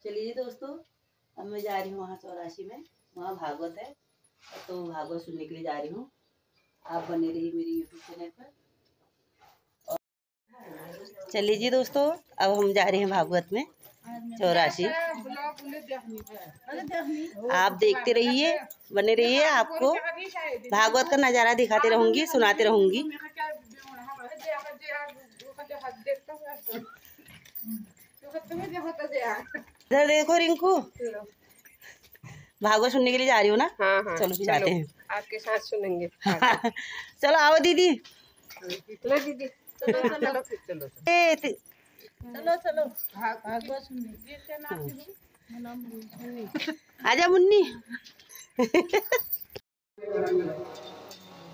चलिए दोस्तों, अब मैं जा रही हूँ वहाँ 84 में, वहाँ भागवत है तो भागवत सुनने के लिए जा रही हूँ। आप बने रहिए मेरी यूट्यूब चैनल पर। चलिए जी दोस्तों, अब हम जा रहे हैं भागवत में 84। आप देखते रहिए, बने रहिए, आपको भागवत का नज़ारा दिखाते रहूंगी, सुनाते रहूंगी। इधर देखो रिंकू, भागवत सुनने के लिए जा रही हो ना? हाँ हाँ, चलो जाते हैं, आपके साथ सुनेंगे। चलो आओ दीदी। चलो दीदी, चलो चलो चलो चलो चलो भागवत सुनने। आजा मुन्नी।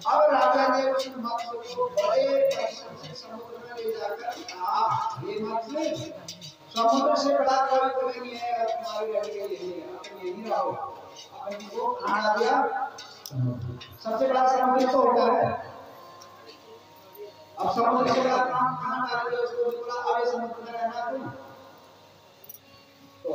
अब राजा ने उस मत्स्य को बड़े परिश्रम से समुद्र में ले जाकर कहा, हे मत्स्य, समुद्र से बड़ा कोई तो नहीं है तुम्हारी रहने के लिए, अपन यहीं रहो। अपन को कहाँ आ गया? सबसे बड़ा समुद्र तो होता है। अब समुद्र से बड़ा काम कहाँ डाल दिया उसको? बोला अब ये समुद्र में रहना तुम। तो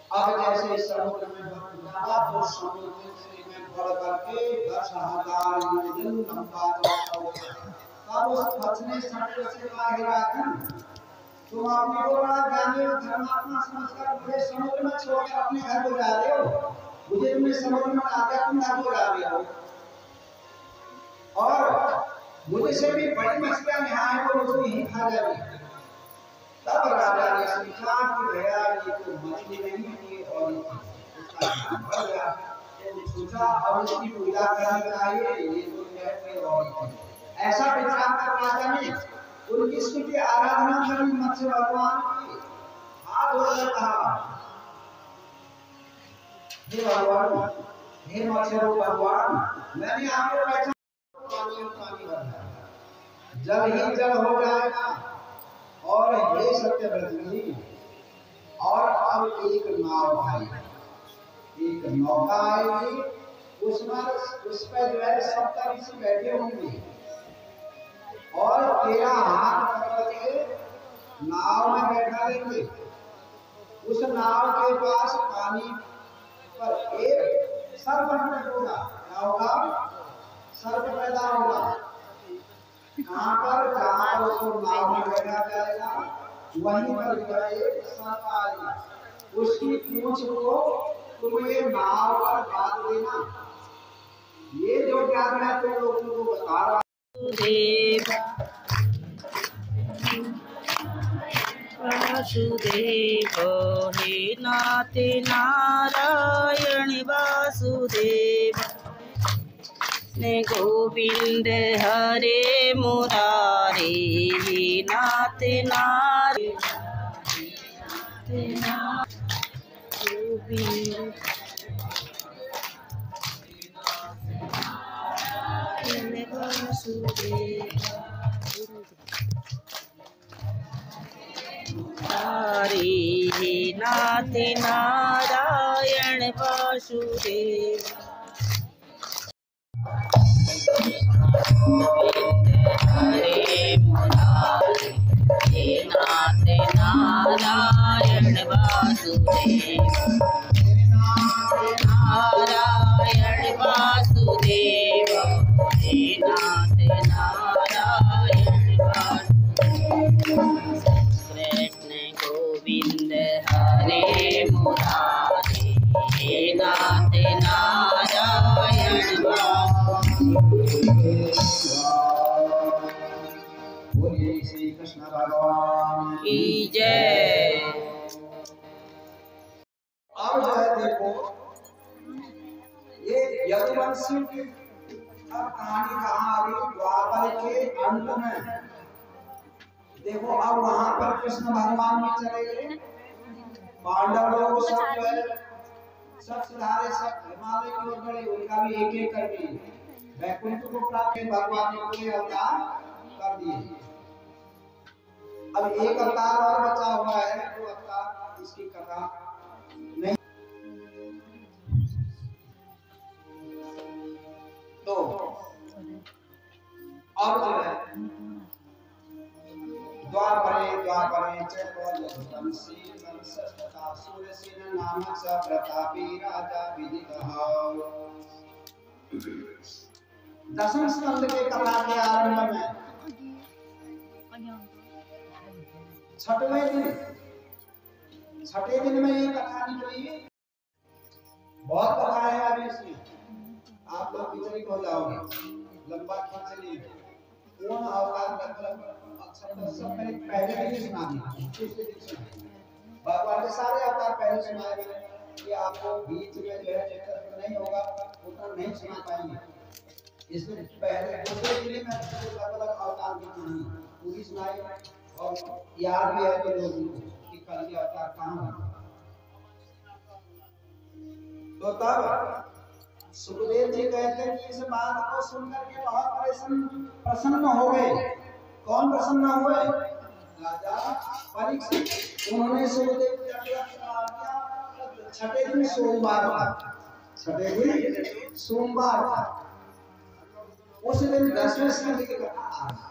अब जैसे इस समुद्र में जाना तो समुद्र में बढ़ करके 10,000 योजन लंबा तब उस मत्स्य ने समुद्र से कहा, हे राजन, तुम अपने को बड़ा ज्ञानी और धर्मात्मा समझकर मुझे समुद्र में छोड़कर अपने घर को जा रहे हो। मुझे तुमने समुद्र में डाल दिया, तुम घर को जा रहे हो। और मुझे से भी बड़ी मछलियां यहाँ है वो मुझे यहीं खा जाएगी। तब राजा ने सोचा कि भैया ये तो मछली नहीं थी और उसका ध्यान बढ़ गया। तो सोचा अब इसकी पूजा करनी चाहिए, ये तो है और ऐसा विचार कर राजा ने उनकी स्तुति आराधना करी मत्स्य भगवान की। हाथ जोड़कर कहा, हे भगवान, हे मत्स्य भगवान, मैंने आपको पहचाना, पानी भरना, जल ही जल हो जाएगा। और हे सत्यव्रत जी, और अब एक नाव आई, एक नौका आएगी, उस पर जो है 70 ऋषि बैठे होंगे और 13 हाथ पकड़ के नाव में बैठा लेंगे। उस नाव के पास पानी पर एक सर्प होगा। क्या होगा? सर्प पैदा होगा। कहाँ पर? जहाँ पर उसको नाव में बैठा जाएगा वहीं पर एक सर्प आएगा। उसकी पूंछ को तुम ये नाव पर बांध देना। ये जो ज्ञान है तुम लोगों को बता रहा हूं। वासुदेव हे नाथ नारायण वासुदेव, ने गोविंद हरे मुरारे, हे नाथ नारायण गोविंद वासुदेव, हरे हे नाथ नारायण वासुदेव, हरे मुरारे, हे नाथ नारायण वासुदेव, नारायण वासुदेव, हे नाथ नारायण वासुदेव, कृष्ण गोविंद हरे मुरारे, हे नाथ नारायण वासुदेव। बोलिए श्री कृष्ण भगवान की जय। अब जो है देखो, ये यदुवंशी की कहानी कहाँ आ गई? द्वापर के अंत में। देखो अब वहां पर कृष्ण भगवान भी चले गए, पांडव लोग सब जो है सब सिधारे, सब हिमालय की ओर गए, उनका भी एक एक करके वैकुंठ को प्राप्त भगवान ने पूरे अवतार कर दिए। अब एक अवतार और बचा हुआ है, जो अवतार इसकी कथा नहीं। तो अब जो है द्वापरे च कौलवंशील वंशस्तथा सूर्यसेन नामक स प्रतापी राजा विदितः। दसम स्कंद के कथा के आरंभ में छठे दिन में ये कथा निकली। बहुत कथा है अभी इसमें, आप लोग विचलित हो जाओगे, लंबा खींच लीजिए। कौन अवतार मतलब अक्षर सब मैंने पहले भी सुना दिया। भगवान के सारे अवतार पहले सुनाए मैंने कि आपको बीच में जो है चक्कर नहीं होगा उतना नहीं सुना पाएंगे। इसमें पहले दूसरे दिन में अलग-अलग अवतार की कहानी पूरी सुनाई और याद भी है तो लोगों को कि कल के अवतार कहाँ है। तो तब सुखदेव जी कहते हैं कि इस बात को सुनकर के बहुत प्रसन्न हो गए। कौन प्रसन्न हुए? राजा परीक्षित। उन्होंने सुखदेव जी का छठे दिन सोमवार था, छठे दिन सोमवार था, उस दिन 10वें स्कंद की कथा आ रही।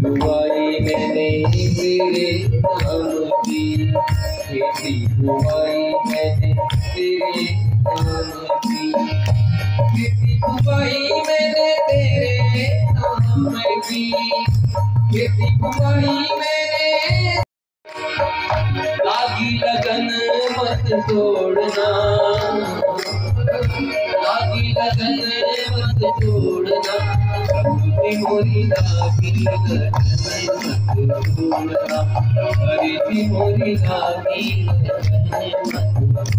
बुआई मैंने तेरे नाम की, खेती बुआई मैंने तेरे नाम की, खेती बुआई मैंने तेरे नाम की, खेती बुआई मैंने। लागी लगन मत छोड़ना, लागी लगन मत छोड़ना, मोरी लागी लगन मत छोड़ना, हरी मोरी लागी लगन मत।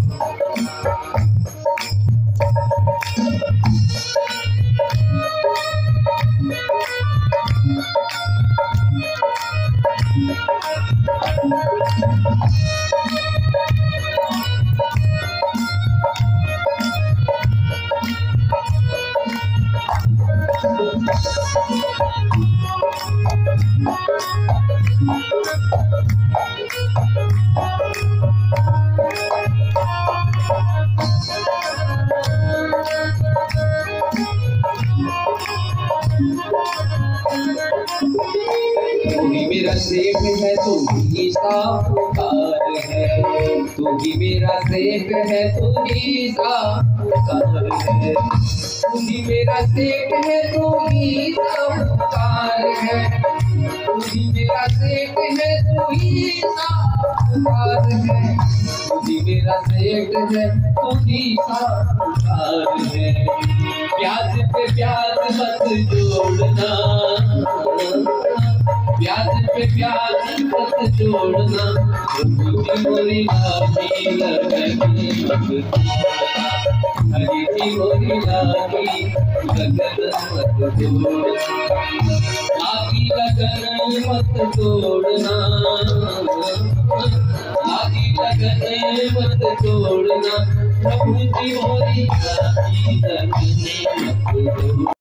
तू ही मेरा सेठ है, तू ही साहूकार है, तू ही मेरा सेठ है, तू ही साहूकार है, तू ही मेरा सेठ है, तू ही साहूकार है, तू ही मेरा सेठ है, तू ही साहूकार है, तू ही मेरा सेठ है, तू ही साहूकार है। प्याज पे प्याज मत जोड़ना, प्याज पे प्याज मत जोड़ना, मोरी लागी लगन मत छोड़ना, हरी मोरी लागी लगन मत छोड़ना, लागी लगन मत छोड़ना, लागी लगन मत छोड़ना, प्रभु जी मोरी लागी लगन मत छोड़ना।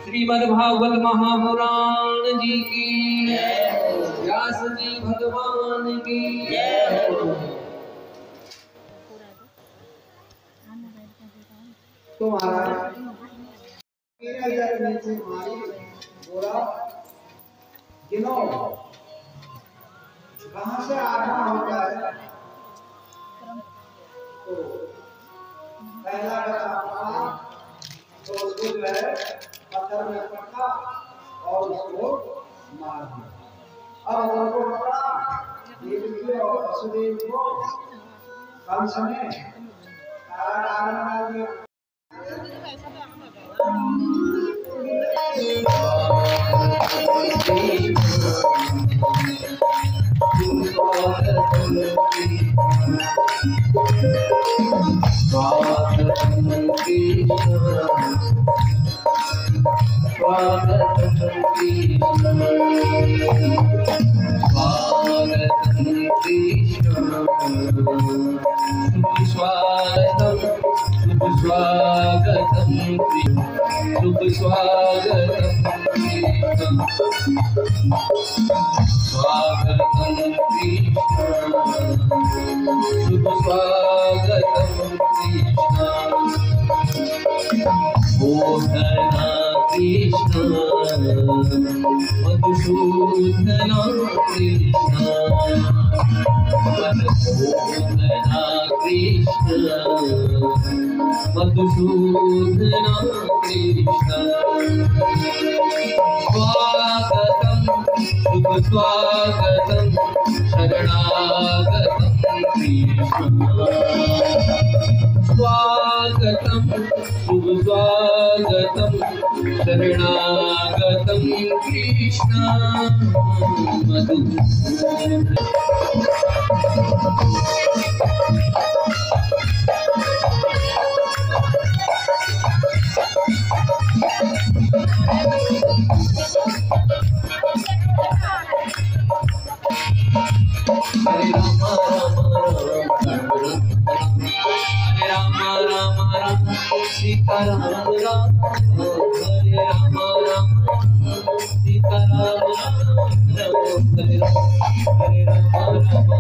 श्रीमद्भागवत महापुराण जी की व्यास जी भगवान की तो महाराज मेरा जर नीचे मारी बोला किनो कहां से आरंभ होता है तो पहला बता तो उसको जो है पत्थर में पकड़ा और उसको मार दिया। अब उनको पकड़ा देवकी और वसुदेव को कंस ने कारागार में डाल दिया। मधुसूदन कृष्ण स्वागतम शुभ स्वागतम शरणागतम कृष्ण स्वागतम शुभ स्वागतम शरणागतम Krishna Madhusudan Hare Rama Rama Rama Sita Rama Rama Hare Rama Rama Sita Rama Rama Hare Rama Rama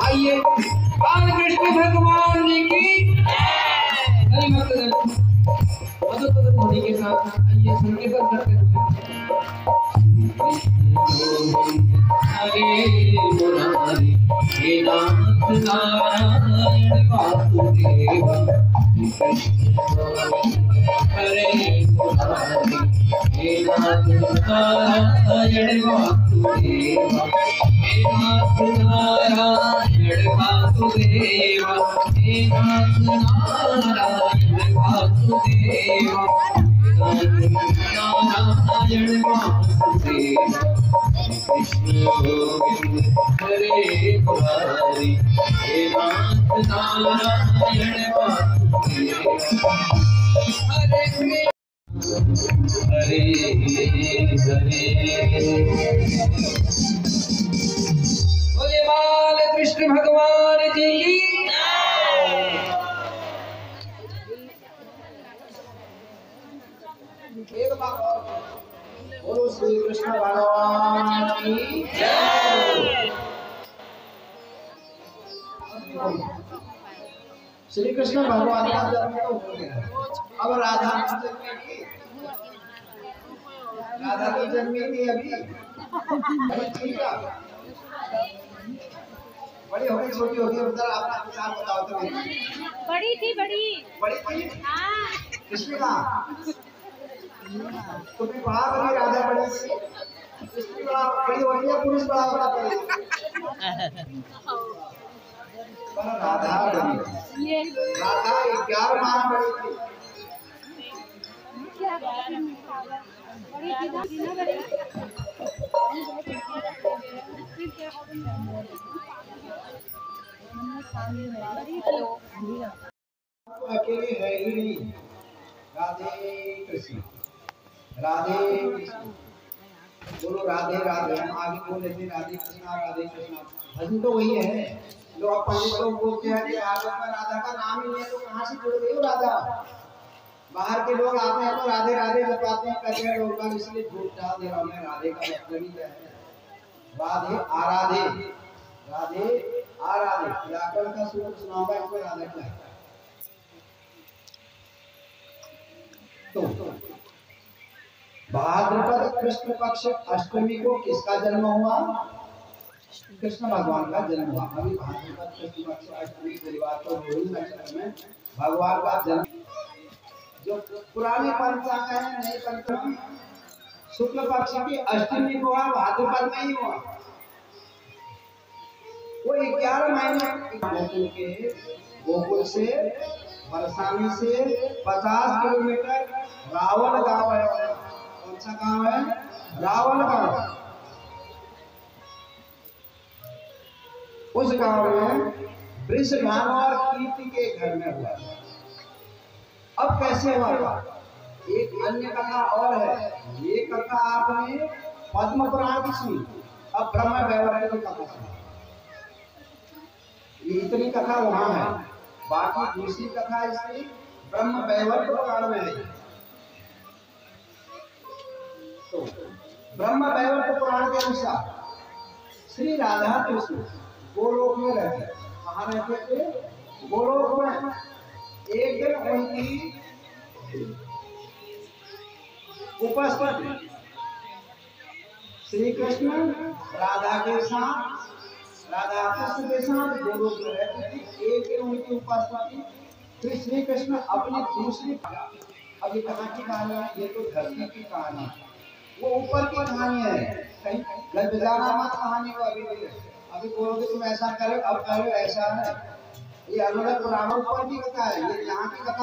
आइए बाल कृष्ण भगवान जी की हरि भक्तगण मधुसूदन होने के साथ आइए संकीर्तन करते हुए हरे मुरारी हे नाथ नारायण वासुदेव हरे मुरारी हे नाथ नारायण वासुदेव हे नाथ नारायण वासुदेव हे नाथ नारायण वासुदेव नारायण वासुदेव कृष्ण गोविंद हरे मुरारी हे नाथ नारायण वासुदेव हरे हरे बोले बाल कृष्ण भगवान जी की एक बात और बोलो श्री कृष्ण भगवान की जय। श्री कृष्ण भगवान का जन्म तो हो गया, अब राधा की जन्मेगी। राधा की जन्मेगी अभी ठीक है, बड़ी होगी छोटी होगी उधर आपका विचार बताओ तो। बड़ी थी बड़ी थी हाँ कृष्ण का तो भी बड़ा बड़ी राधा बड़ी कृष्ण बड़ा बड़ी होती है, पुरुष बड़ा होता है। पर राधा राधा 11 माह बड़ी थी। अकेले है ही नहीं। राधे कृष्ण राधे कृष्ण बोलो राधे राधे। हम आगे बोल रहे थे राधे कृष्णा भजन तो वही है। लोग पंडित लोग बोलते हैं कि भागवत में राधा का नाम ही नहीं है, तो कहाँ से जुड़ गई हो राधा। बाहर के लोग आते हैं तो राधे राधे बताते हैं, कहते हैं लोग इसलिए झूठ डाल दे रहा मैं। राधे का मतलब ही क्या है? राधे आराधे राधे आराधे। व्याकरण का सूत्र सुनाऊंगा इसमें राधा क्या है। तो भाद्रपद कृष्ण पक्ष अष्टमी को किसका जन्म हुआ? कृष्ण भगवान का जन्म हुआ। अभी भाद्रपद कृष्ण पक्ष अष्टमी गुरुवार को रोहिणी नक्षत्र में भगवान का जन्म। जो पुराने पंचांग है नए पंचांग शुक्ल पक्ष की अष्टमी को हुआ, भाद्रपद में ही हुआ। वो 11 महीने गोकुल से बरसाने से 50 किलोमीटर रावल गांव है। कौन सा गांव है? रावल गांव। उस गांव में वृषभानु और कीर्ति के घर में हुआ। अब कैसे हुआ था? एक अन्य कथा और है। ये कथा आपने पद्म पुराण की सुनी, अब ब्रह्म वैवर्त की कथा सुनी। ये इतनी कथा वहां है, बाकी दूसरी कथा इसकी ब्रह्म वैवर्त पुराण में है। तो ब्रह्म वैवर्त पुराण के अनुसार श्री राधा कृष्ण गोलोक में रहते। कहाँ रहते थे? गोलोक में। एक दिन उनकी उपस्थिति श्री कृष्ण राधा के साथ राधा कृष्ण के साथ गोलोक में रहते थे। एक दिन उनकी उपस्थिति फिर श्री कृष्ण अपनी दूसरी अभी कहाँ की कहानी है? ये तो धरती की कहानी, वो ऊपर की कहानी है। कहीं गजबजाना मत कहानी को। अभी बोलोगे तुम ऐसा करो, अब करो ऐसा है। ये अलग पुराणों ऊपर की कथा है, ये यहाँ की कथा